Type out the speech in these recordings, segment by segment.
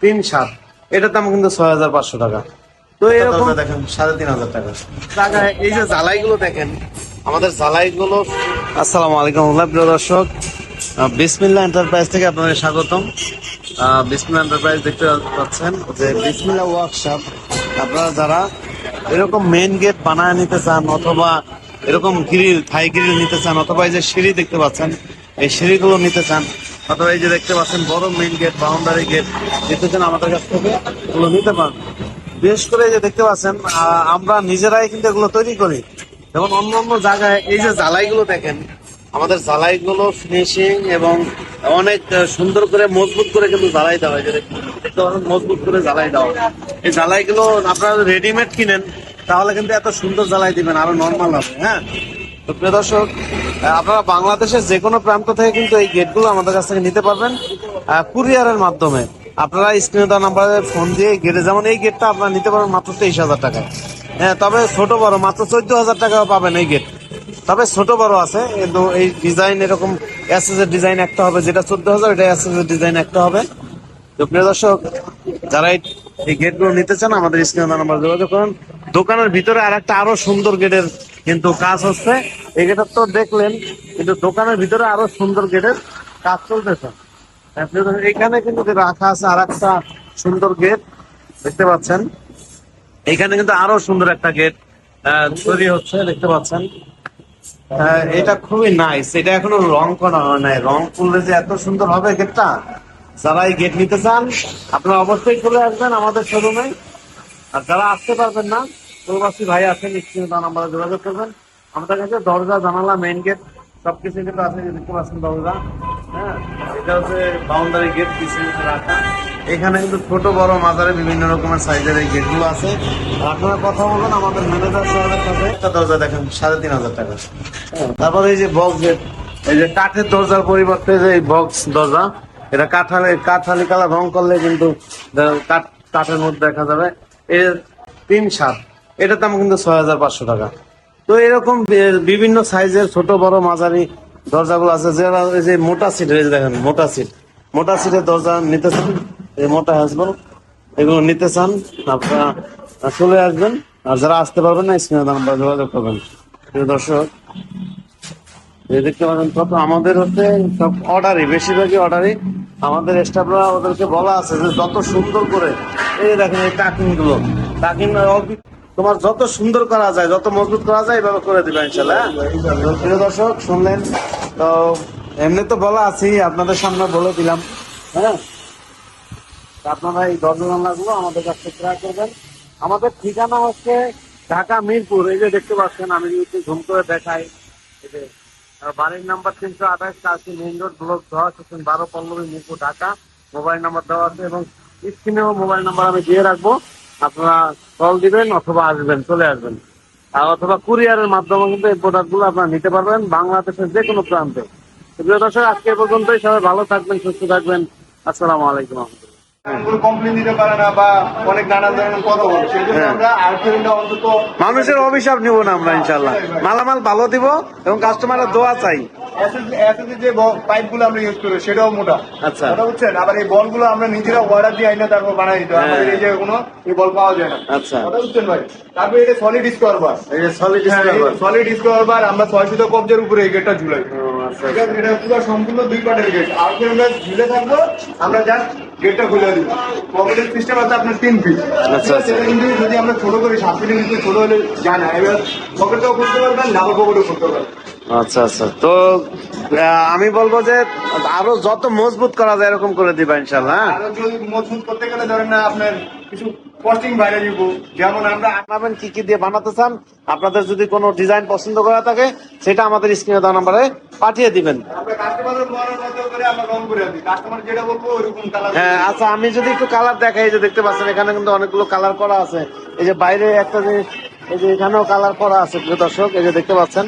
3-7, এটার দাম কিন্তু 6,500 টাকা। তো এরকম দেখেন 3,500 টাকা জায়গায় এই যে জ্বালাইগুলো দেখেন, আমাদের জ্বালাইগুলো। আসসালামু আলাইকুম প্রিয় দর্শক, বিসমিল্লাহ এন্টারপ্রাইজ থেকে আপনাদের স্বাগতম। বিসমিল্লাহ এন্টারপ্রাইজ দেখতে পাচ্ছেন যে বিসমিল্লাহ ওয়ার্কশপ। আপনারা যারা এরকম মেইন গেট বানায় নিতে চান, অথবা এরকম গ্রিল থাই গ্রিল নিতে চান, অথবা এই যে সিঁড়ি দেখতে পাচ্ছেন, এই সিঁড়িগুলো নিতে চান, অথবা এই যে দেখতে পাচ্ছেন বড় মেইন গেট, বাউন্ডারি গেট নিতে চান, আমাদের কাছ থেকে এগুলো নিতে পারেন। বিশেষ করে এই যে দেখতে পাচ্ছেন, আমরা নিজেরাই কিন্তু এগুলো তৈরি করি। যেমন অন্য অন্য জায়গায় এই যে জ্বালাইগুলো দেখেন, আমাদের জ্বালাইগুলো ফিনিশিং এবং অনেক সুন্দর করে মজবুত করে কিন্তু জ্বালাই দেওয়া হয়। দেখতে পাচ্ছেন মজবুত করে জ্বালাই দেওয়া হয়। এই জ্বালাইগুলো আপনারা রেডিমেড কিনেন তাহলে কিন্তু এত সুন্দর জ্বালাই দিবেন, আরো নর্মাল হবে। হ্যাঁ, তো প্রিয় দর্শক, আপনারা বাংলাদেশের যে কোনো প্রান্ত থেকে কিন্তু এই গেটগুলো আমাদের কাছ থেকে নিতে পারবেন কুরিয়ারের মাধ্যমে। আপনারা স্ক্রিনে দেওয়া নাম্বারে ফোন দিয়ে গেটে, যেমন এই গেটটা আপনারা নিতে পারবেন মাত্র 23,000 টাকায়। হ্যাঁ, তবে ছোট বড় মাত্র 14,000 টাকাও পাবেন এই গেট। তবে ছোট বড় আছে, কিন্তু এই ডিজাইন এরকম এসএস এর ডিজাইন একটা হবে, যেটা 14,000, এটা এসএস এর ডিজাইন একটা হবে। তো প্রিয় দর্শক, যারা এই গেটগুলো নিতে চান আমাদের স্ক্রিনে দেওয়া নাম্বারে যোগাযোগ করুন। দোকানের ভিতরে আর একটা আরো সুন্দর গেটের কিন্তু কাজ হচ্ছে। এই গেটের তো দেখলেন, কিন্তু দোকানের ভিতরে আরো সুন্দর গেটের কাজ চলতেছে। এখানে কিন্তু রাখা আছে আর একটা সুন্দর গেট, দেখতে পাচ্ছেন। এখানে কিন্তু আরো সুন্দর একটা গেট তৈরি হচ্ছে, দেখতে পাচ্ছেন। এটা খুবই নাইস, এটা এখনো রং করা হয় নাই। রং করলে যে এত সুন্দর হবে গেটটা। যারা এই গেট নিতে চান আপনারা অবশ্যই চলে আসবেন আমাদের শোরুমে। আর যারা আসতে পারবেন না, প্রবাসী ভাই আছেন, স্ক্রিনে দেওয়া নাম্বারে যোগাযোগ করবেন। আমাদের কাছে দরজা, জানালা, মেইন গেট সবকিছু কিন্তু আছে। দেখতে পাচ্ছেন দরজা, হ্যাঁ, এটা হচ্ছে বাউন্ডারি গেট পিছনে রাখা। এখানে কিন্তু ছোট বড় মাঝারি বিভিন্ন রকমের সাইজের এই গেটগুলো আছে। আর আপনারা কথা বলুন আমাদের ম্যানেজার সাহেবের সাথে। একটা দরজা দেখেন 3,500 টাকা। তারপরে এই যে বক্স গেট, এই যে কাঠের দরজার পরিবর্তে যে এই বক্স দরজা, এটা কাঠালি কালার রং করলে কিন্তু কাঠের মধ্যে দেখা যাবে। এর 3-7, এটার দাম কিন্তু 6,500 টাকা। তো এরকম বিভিন্ন সাইজের ছোট বড় মাঝারি দরজাগুলো আছে। যারা এই যে মোটা সিট, এই যে দেখেন মোটা সিটের দরজা নিতে চান, এই মোটা হ্যান্ডবল এগুলো নিতে চান, আপনারা চলে আসবেন। আর যারা আসতে পারবেন না, স্ক্রিনে নাম্বার যোগাযোগ করবেন। প্রিয় দর্শক, দেখতে পাচ্ছেন কত আমাদের হচ্ছে সব অর্ডারই, বেশিরভাগই অর্ডারই। আমাদের স্টাফরা, ওদেরকে বলা আছে যে যত সুন্দর করে, এই দেখেন এই টাকিং গুলো, তোমার যত সুন্দর করা যায়, যত মজবুত করা যায় এভাবে করে দিবে ইনশাল্লাহ। প্রিয় দর্শক, শুনলেন তো, এমনি তো বলা আছি, আপনাদের সামনে বলে দিলাম। হ্যাঁ, আপনারা এই দরজা জানলাগুলো আমাদের কাছ থেকে ক্রয় করবেন। আমাদের ঠিকানা হচ্ছে ঢাকা মিরপুর। এই যে দেখতে পাচ্ছেন, আমি যদি ঝুম করে দেখাই, এই যে বাড়ির নাম্বার 328 কাশি main road, block 10, section 12, Pallabi, Mirpur, Dhaka. Mobile number দেওয়া আছে এবং স্ক্রিনেও মোবাইল নাম্বার আমি দিয়ে রাখবো। আপনারা কল দিবেন অথবা আসবেন, চলে আসবেন। আর অথবা কুরিয়ারের মাধ্যমে কিন্তু এই প্রোডাক্টগুলো আপনারা নিতে পারবেন বাংলাদেশের যে কোনো প্রান্তে। প্রিয় দর্শক, আজকে পর্যন্তই। সবাই ভালো থাকবেন, সুস্থ থাকবেন। আসসালামু আলাইকুম। কমপ্লেন দিতে পারে না বা অনেক নানা ধরনের কথা বলে, সেই জন্য আমরা আর্থিংটা অন্তত মানুষের অভিশাপ নিব না আমরা, ইনশাল্লাহ মালামাল ভালো দিব এবং কাস্টমারের দোয়া চাই। এসএসডি যে পাইপ গুলো আমরা ইউজ করি সেটাও মোটা। আচ্ছা, কথা বুঝছেন। আবার এই বল গুলো আমরা নিজেরা অর্ডার দিয়ে আইনা তারপর বানাই দিতে হয়। আমাদের এই যে কোনো এই বল পাওয়া যায় না। আচ্ছা, কথা বুঝছেন ভাই। তারপর এটা সলিড স্কোয়ার বার, এই যে সলিড স্কোয়ার বার আমরা 600 কবজের উপরে এই গেটটা ঝুলাই। ঠিক আছে, এটা পুরো সম্পূর্ণ 2 পার্টের গেট। আর আমরা ঝুলে থাকবো, আমরা জাস্ট গেটটা খুলে দিব। পকেটের সিস্টেম আছে আপনার 3 ফিট। আচ্ছা, সেটা কিন্তু যদি আমরা ছোট করি, 7 ফিটের নিচে ছোট হলে যায় না। এবার পকেটটাও খুলতে পারবেন, ডাবল পকেটও খুলতে পারবেন। আচ্ছা আচ্ছা। তো আমি বলবো যে আরো যত মজবুত করা যায় এরকম করে দিবা ইনশাল্লাহ। আরো যদি মজবুত করতে গেলে ধরেন না আপনার কিছু কস্টিং বাইরে দিব। যেমন আমরা আপনারা কি কি দিয়ে বানাতে চান, আপনাদের যদি কোনো ডিজাইন পছন্দ করা থাকে সেটা আমাদের স্ক্রিনে দেওয়া নাম্বারে পাঠিয়ে দিবেন। আমরা কাস্টমারের মনের মতো করে আমরা রং করে দিই। কাস্টমার যেটা বলবো ওইরকম কালার। হ্যাঁ, আচ্ছা, আমি যদি একটু কালার দেখাই, এই যে দেখতে পাচ্ছেন এখানে কিন্তু অনেকগুলো কালার করা আছে। এই যে বাইরে একটা জিনিস, এই যে এখানেও কালার করা আছে। প্রিয় দর্শক, এই যে দেখতে পাচ্ছেন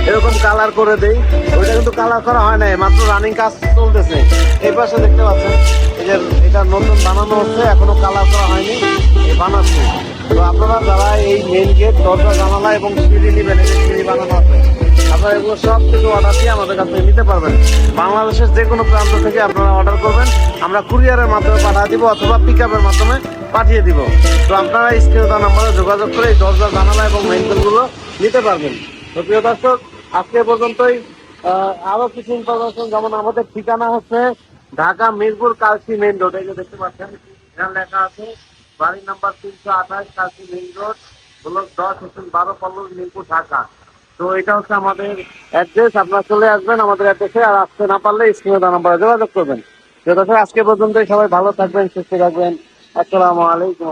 এরকম কালার করে দেই। ওইটা কিন্তু কালার করা হয় নাই, মাত্র রানিং কাজ চলতেছে। এই পাশে দেখতে পাচ্ছেন এই যে এটা নতুন বানানো হচ্ছে, এখনো কালার করা হয়নি, বানাচ্ছে। তো আপনারা যারা এই মেইন গেট, দরজা, জানালা এবং সিঁড়ি নেবেন, এই সিঁড়ি বানানো আছে, আপনারা আপনারা এগুলো সব কিছু অর্ডার দিয়ে আমাদের কাছ থেকে নিতে পারবেন। বাংলাদেশের যে কোনো প্রান্ত থেকে আপনারা অর্ডার করবেন, আমরা কুরিয়ারের মাধ্যমে পাঠিয়ে দিব অথবা পিক আপের মাধ্যমে পাঠিয়ে দিব। তো আপনারা স্ক্রিনে দেওয়া নাম্বারে যোগাযোগ করে এই দরজা, জানালা এবং মেইনটেনগুলো নিতে পারবেন। তো প্রিয় দর্শক, আজকে পর্যন্তই। আরো কিছু ইনফরমেশন, যেমন আমাদের ঠিকানা হচ্ছে ঢাকা মিরপুর কালসি মেইন রোড। এই যে দেখতে পাচ্ছেন এখানে লেখা আছে বাড়ি number 328 Kalshi main road, block 10/12 Pallabi, Mirpur, Dhaka. তো এটা হচ্ছে আমাদের অ্যাড্রেস। আপনারা চলে আসবেন আমাদের অ্যাড্রেসে, আর আসতে না পারলে স্ক্রিনে দেওয়া নাম্বারে যোগাযোগ করবেন। প্রিয় দর্শক, আজকে পর্যন্তই। সবাই ভালো থাকবেন, সুস্থ থাকবেন। আসসালামু আলাইকুম।